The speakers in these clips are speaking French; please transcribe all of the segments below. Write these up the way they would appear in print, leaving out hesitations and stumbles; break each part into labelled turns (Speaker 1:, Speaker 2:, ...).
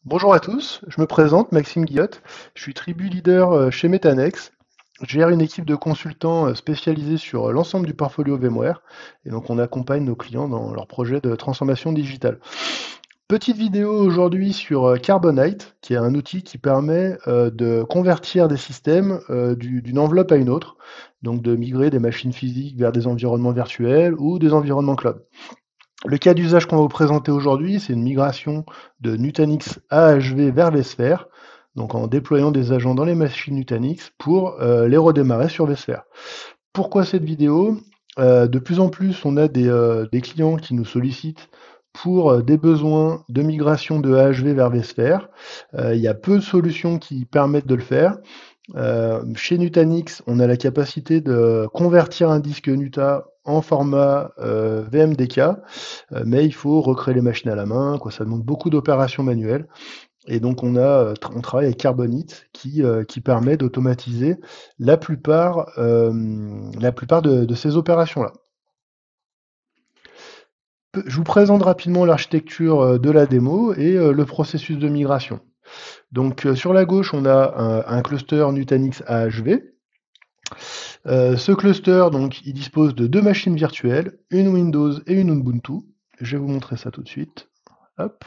Speaker 1: Bonjour à tous, je me présente, Maxime Guillotte, je suis tribu leader chez Metanex. Je gère une équipe de consultants spécialisés sur l'ensemble du portfolio VMware et donc on accompagne nos clients dans leurs projets de transformation digitale. Petite vidéo aujourd'hui sur Carbonite, qui est un outil qui permet de convertir des systèmes d'une enveloppe à une autre, donc de migrer des machines physiques vers des environnements virtuels ou des environnements cloud. Le cas d'usage qu'on va vous présenter aujourd'hui, c'est une migration de Nutanix AHV vers vSphere, donc en déployant des agents dans les machines Nutanix pour les redémarrer sur vSphere. Pourquoi cette vidéo? De plus en plus, on a des clients qui nous sollicitent pour des besoins de migration de AHV vers vSphere. Il y a peu de solutions qui permettent de le faire. Chez Nutanix, on a la capacité de convertir un disque Nuta en format VMDK, mais il faut recréer les machines à la main, quoi, ça demande beaucoup d'opérations manuelles. Et donc on travaille avec Carbonite qui permet d'automatiser la plupart de ces opérations-là. Je vous présente rapidement l'architecture de la démo et le processus de migration. Donc sur la gauche, on a un cluster Nutanix AHV. Ce cluster, donc, il dispose de deux machines virtuelles, une Windows et une Ubuntu. Je vais vous montrer ça tout de suite. Hop.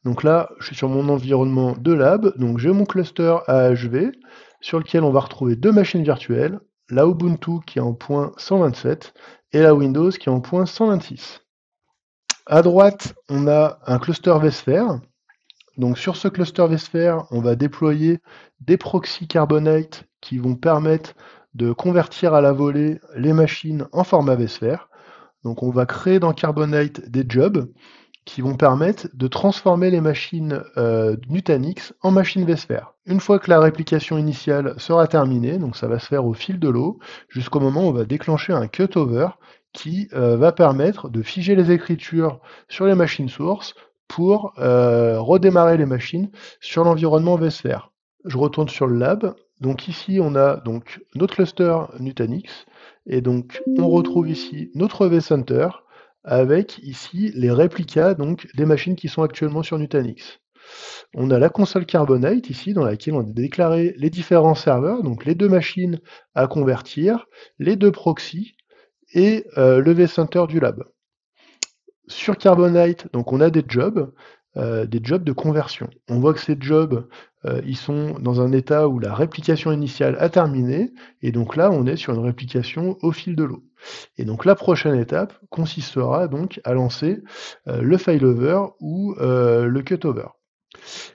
Speaker 1: Donc là, je suis sur mon environnement de lab, donc j'ai mon cluster AHV sur lequel on va retrouver deux machines virtuelles, la Ubuntu qui est en point 127 et la Windows qui est en point 126. À droite, on a un cluster vSphere. Donc sur ce cluster vSphere, on va déployer des proxys Carbonite qui vont permettre de convertir à la volée les machines en format vSphere. Donc on va créer dans Carbonite des jobs qui vont permettre de transformer les machines Nutanix en machines vSphere. Une fois que la réplication initiale sera terminée, donc ça va se faire au fil de l'eau, jusqu'au moment où on va déclencher un cutover qui va permettre de figer les écritures sur les machines sources pour redémarrer les machines sur l'environnement vSphere. Je retourne sur le lab. Donc ici, on a donc notre cluster Nutanix, et donc on retrouve ici notre vCenter, avec ici les réplicas donc des machines qui sont actuellement sur Nutanix. On a la console Carbonite ici dans laquelle on a déclaré les différents serveurs, donc les deux machines à convertir, les deux proxys et le vCenter du lab. Sur Carbonite, donc on a des jobs de conversion. On voit que ces jobs, ils sont dans un état où la réplication initiale a terminé, et donc là, on est sur une réplication au fil de l'eau. Et donc la prochaine étape consistera donc à lancer le failover ou le cutover.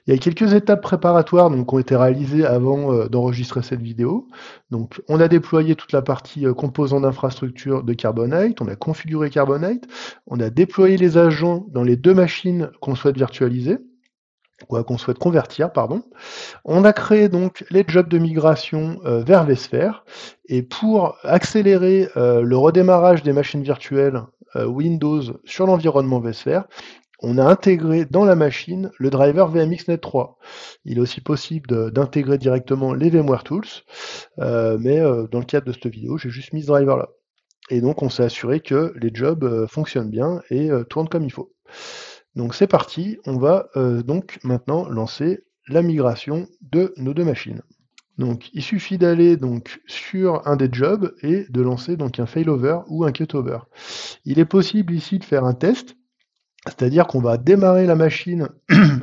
Speaker 1: Il y a quelques étapes préparatoires donc, qui ont été réalisées avant d'enregistrer cette vidéo. Donc, on a déployé toute la partie composants d'infrastructure de Carbonite, on a configuré Carbonite, on a déployé les agents dans les deux machines qu'on souhaite virtualiser, ou qu'on souhaite convertir, pardon. On a créé donc les jobs de migration vers vSphere, et pour accélérer le redémarrage des machines virtuelles Windows sur l'environnement vSphere, on a intégré dans la machine le driver VMXNet 3. Il est aussi possible d'intégrer directement les VMware Tools, mais dans le cadre de cette vidéo, j'ai juste mis ce driver-là. Et donc on s'est assuré que les jobs fonctionnent bien et tournent comme il faut. Donc c'est parti, on va donc maintenant lancer la migration de nos deux machines. Donc il suffit d'aller donc sur un des jobs et de lancer donc un failover ou un cutover. Il est possible ici de faire un test, c'est-à-dire qu'on va démarrer la machine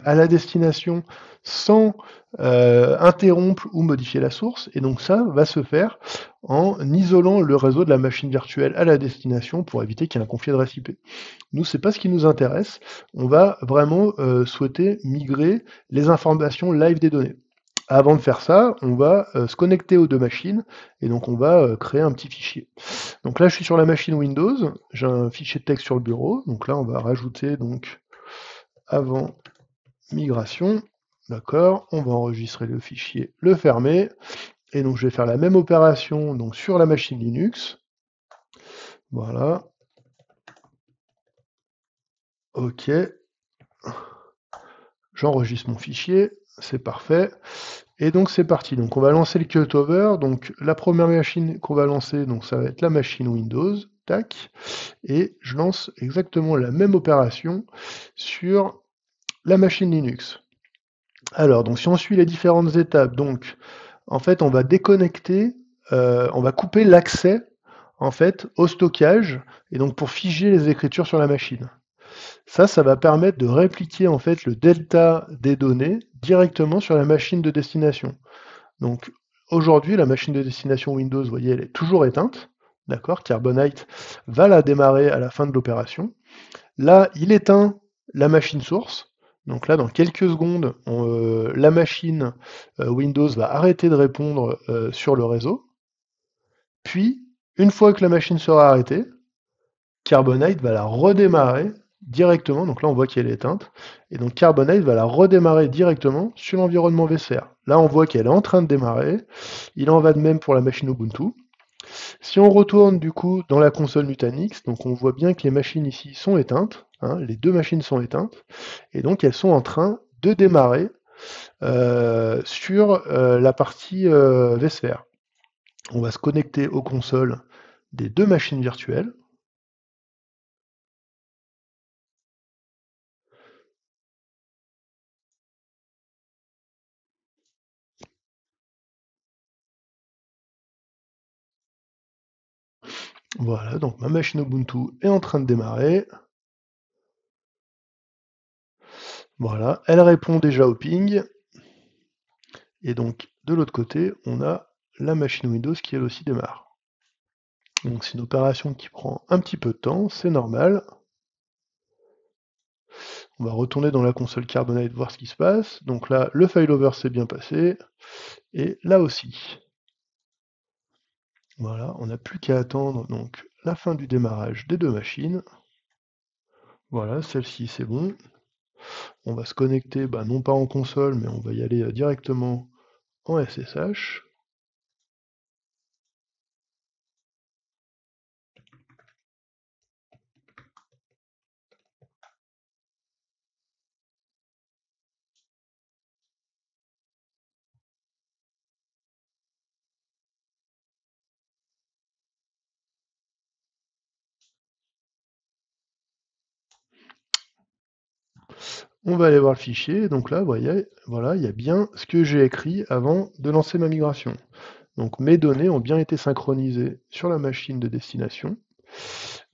Speaker 1: à la destination sans interrompre ou modifier la source, et donc ça va se faire en isolant le réseau de la machine virtuelle à la destination pour éviter qu'il y ait un conflit d'adresse IP. Nous, c'est pas ce qui nous intéresse, on va vraiment souhaiter migrer les informations live des données. Avant de faire ça, on va se connecter aux deux machines, et donc on va créer un petit fichier. Donc là, je suis sur la machine Windows, j'ai un fichier de texte sur le bureau, donc là, on va rajouter donc avant migration, d'accord, on va enregistrer le fichier, le fermer, et donc je vais faire la même opération donc sur la machine Linux, voilà, ok, j'enregistre mon fichier, c'est parfait, et donc c'est parti, donc on va lancer le cutover, donc la première machine qu'on va lancer, donc ça va être la machine Windows, tac, et je lance exactement la même opération sur la machine Linux. Alors, donc si on suit les différentes étapes, donc en fait on va déconnecter, on va couper l'accès en fait au stockage et donc pour figer les écritures sur la machine. Ça va permettre de répliquer en fait le delta des données directement sur la machine de destination. Donc aujourd'hui, la machine de destination Windows, vous voyez, elle est toujours éteinte. D'accord, Carbonite va la démarrer à la fin de l'opération. Là, il éteint la machine source. Donc là, dans quelques secondes, la machine Windows va arrêter de répondre sur le réseau. Puis, une fois que la machine sera arrêtée, Carbonite va la redémarrer directement. Donc là, on voit qu'elle est éteinte. Et donc Carbonite va la redémarrer directement sur l'environnement VCR. Là, on voit qu'elle est en train de démarrer. Il en va de même pour la machine Ubuntu. Si on retourne du coup dans la console Nutanix, donc on voit bien que les machines ici sont éteintes, hein, les deux machines sont éteintes, et donc elles sont en train de démarrer sur la partie vSphere. On va se connecter aux consoles des deux machines virtuelles. Voilà, donc ma machine Ubuntu est en train de démarrer. Voilà, elle répond déjà au ping. Et donc, de l'autre côté, on a la machine Windows qui elle aussi démarre. Donc c'est une opération qui prend un petit peu de temps, c'est normal. On va retourner dans la console Carbonite voir ce qui se passe. Donc là, le failover s'est bien passé. Et là aussi. Voilà, on n'a plus qu'à attendre donc la fin du démarrage des deux machines. Voilà, celle-ci c'est bon. On va se connecter, non pas en console, mais on va y aller directement en SSH. On va aller voir le fichier, donc là, vous voyez, voilà, il y a bien ce que j'ai écrit avant de lancer ma migration. Donc mes données ont bien été synchronisées sur la machine de destination.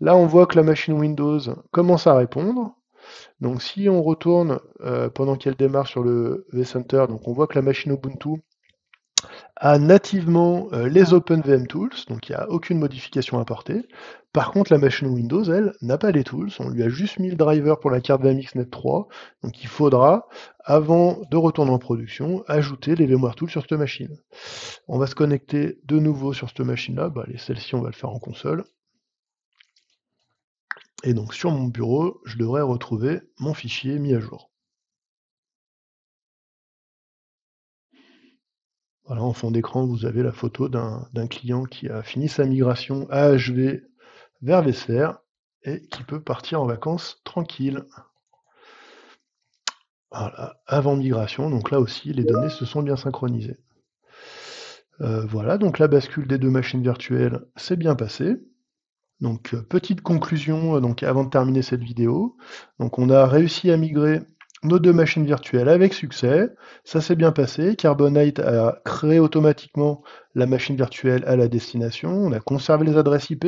Speaker 1: Là, on voit que la machine Windows commence à répondre. Donc si on retourne pendant qu'elle démarre sur le vCenter, donc on voit que la machine Ubuntu a nativement les OpenVM Tools, donc il n'y a aucune modification apportée. Par contre, la machine Windows, elle, n'a pas les tools, on lui a juste mis le driver pour la carte VMXNet 3, donc il faudra, avant de retourner en production, ajouter les VMware Tools sur cette machine. On va se connecter de nouveau sur cette machine-là, celle-ci on va le faire en console. Et donc sur mon bureau, je devrais retrouver mon fichier mis à jour. Voilà, en fond d'écran, vous avez la photo d'un client qui a fini sa migration AHV vers VSphere et qui peut partir en vacances tranquille. Voilà, avant migration, donc là aussi, les données se sont bien synchronisées. Voilà, donc la bascule des deux machines virtuelles s'est bien passée. Donc, petite conclusion donc, avant de terminer cette vidéo. Donc, on a réussi à migrer nos deux machines virtuelles avec succès. Ça s'est bien passé. Carbonite a créé automatiquement la machine virtuelle à la destination. On a conservé les adresses IP.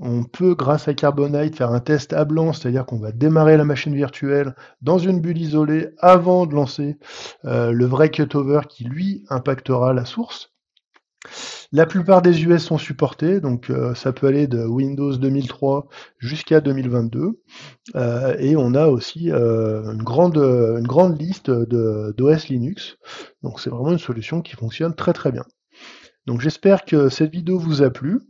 Speaker 1: On peut, grâce à Carbonite, faire un test à blanc, c'est-à-dire qu'on va démarrer la machine virtuelle dans une bulle isolée avant de lancer le vrai cutover qui, lui, impactera la source. La plupart des US sont supportés, donc ça peut aller de Windows 2003 jusqu'à 2022. Et on a aussi une grande liste d'OS Linux. Donc c'est vraiment une solution qui fonctionne très très bien. Donc j'espère que cette vidéo vous a plu.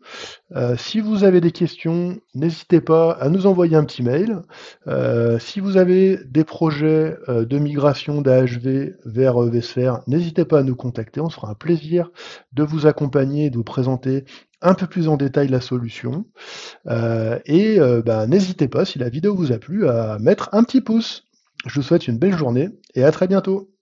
Speaker 1: Si vous avez des questions, n'hésitez pas à nous envoyer un petit mail. Si vous avez des projets de migration d'AHV vers vSphere, n'hésitez pas à nous contacter. On se fera un plaisir de vous accompagner et de vous présenter un peu plus en détail la solution. N'hésitez pas, si la vidéo vous a plu, à mettre un petit pouce. Je vous souhaite une belle journée et à très bientôt.